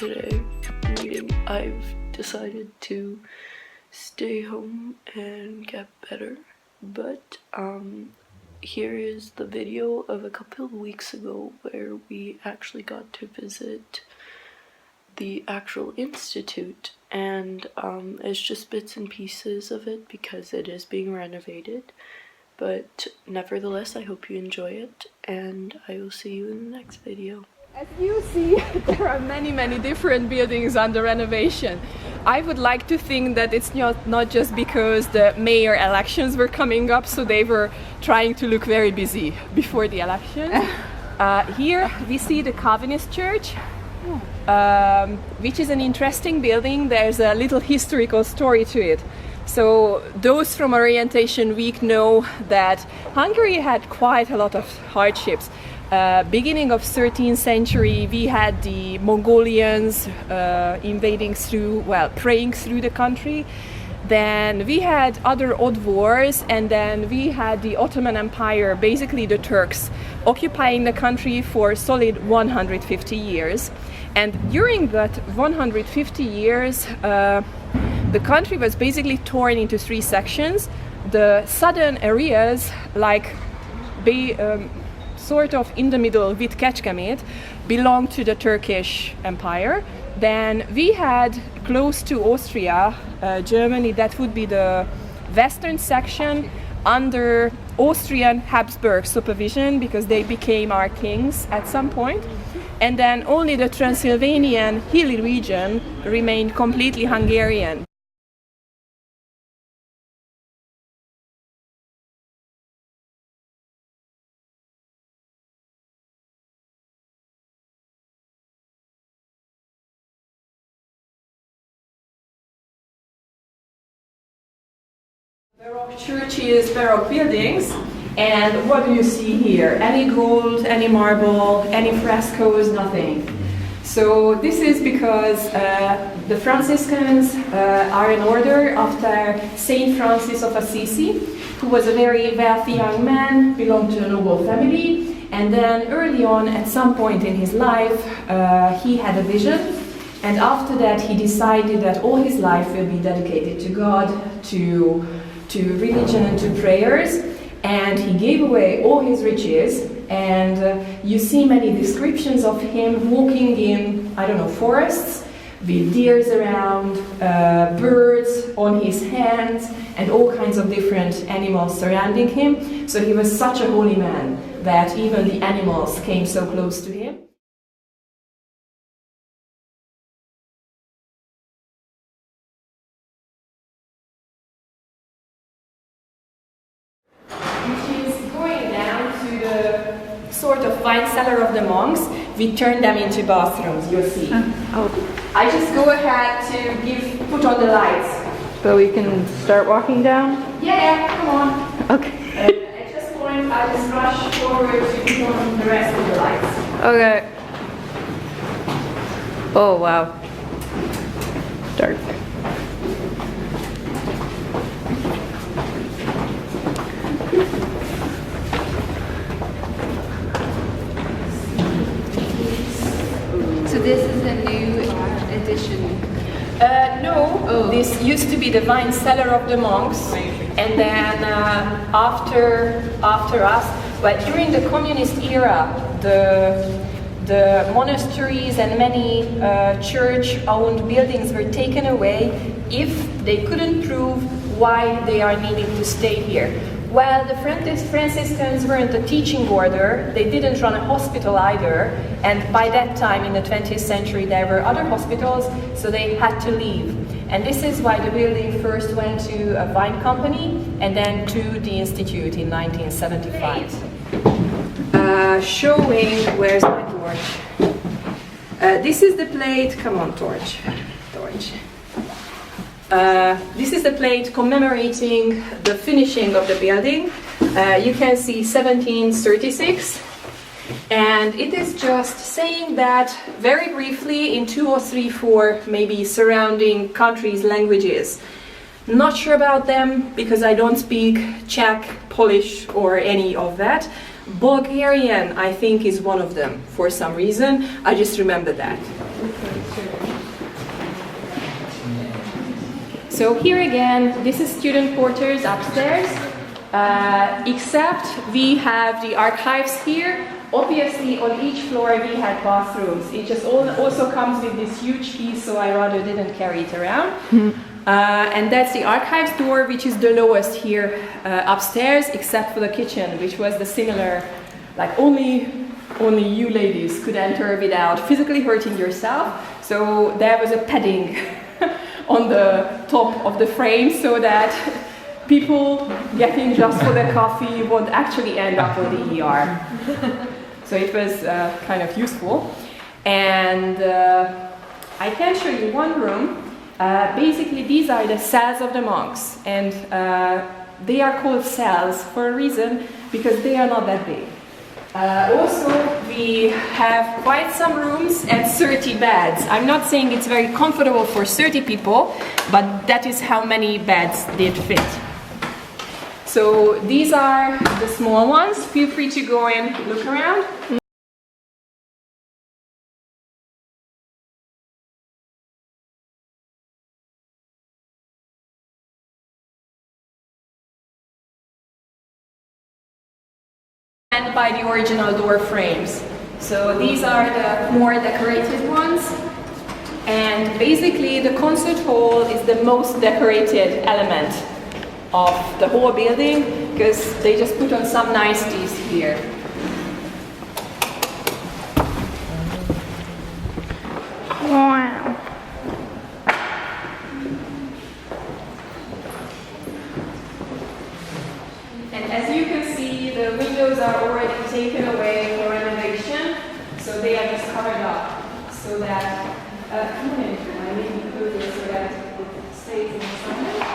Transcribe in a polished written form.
today, meaning I've decided to stay home and get better. But here is the video of a couple of weeks ago where we actually got to visit the actual institute, and it's just bits and pieces of it because it is being renovated. But nevertheless, I hope you enjoy it, and I will see you in the next video. As you see, there are many different buildings under renovation. I would like to think that it's not just because the mayor elections were coming up, so they were trying to look very busy before the election. Here we see the Calvinist church, which is an interesting building. There's a little historical story to it. So those from Orientation Week know that Hungary had quite a lot of hardships. Beginning of 13th century, we had the Mongolians invading through, praying through the country. Then we had other odd wars, and then we had the Ottoman Empire, basically the Turks, occupying the country for solid 150 years. And during that 150 years, the country was basically torn into three sections. The southern areas, like sort of in the middle with Kecskemét, belonged to the Turkish Empire. Then we had close to Austria, Germany, that would be the western section under Austrian Habsburg supervision, because they became our kings at some point. And then only the Transylvanian hilly region remained completely Hungarian. Baroque churches, Baroque buildings, and what do you see here? Any gold, any marble, any frescoes, nothing. So this is because the Franciscans are an order after Saint Francis of Assisi, who was a very wealthy young man, belonged to a noble family, and then early on, at some point in his life, he had a vision, and after that he decided that all his life will be dedicated to God, to religion and to prayers, and he gave away all his riches. And you see many descriptions of him walking in, forests with deers around, birds on his hands, and all kinds of different animals surrounding him. So he was such a holy man that even the animals came so close to him. Sort of wine cellar of the monks, we turn them into bathrooms, you'll see. I just go ahead to put on the lights. So we can start walking down? Yeah, come on. Okay. At this point, I just rush forward to put on the rest of the lights. Okay. Oh, wow. Dark. So this is a new edition? No, This used to be the wine cellar of the monks, and then after us, during the communist era, the monasteries and many church-owned buildings were taken away if they couldn't prove why they are needing to stay here. Well, the Franciscans weren't a teaching order, they didn't run a hospital either, and by that time in the 20th century there were other hospitals, so they had to leave. And this is why the building first went to a wine company and then to the Institute in 1975. Showing, where's my torch? This is the plate, come on torch. This is the plate commemorating the finishing of the building. You can see 1736, and it is just saying that very briefly in 2 or 3, 4 maybe surrounding countries' languages. Not sure about them because I don't speak Czech, Polish or any of that. Bulgarian, I think, is one of them for some reason. I just remember that. So here again, this is student quarters upstairs, except we have the archives here. Obviously, on each floor we had bathrooms. It just also comes with this huge piece, so I rather didn't carry it around. And that's the archives door, which is the lowest here upstairs, except for the kitchen, which was the similar, like only you ladies could enter without physically hurting yourself. So there was a padding on the top of the frame so that people getting just for their coffee won't actually end up in the ER. So it was kind of useful. And I can show you one room. Basically, these are the cells of the monks, and they are called cells for a reason, because they are not that big. Also, we have quite some rooms and 30 beds. I'm not saying it's very comfortable for 30 people, but that is how many beds did fit. So these are the small ones. Feel free to go and look around. And by the original door frames. So these are the more decorated ones. And basically the concert hall is the most decorated element of the whole building, because they just put on some niceties here. Wow. And as you can see, the windows are already taken away for renovation, so they are just covered up, so that come on in, I need to put this so that it stays in the sun.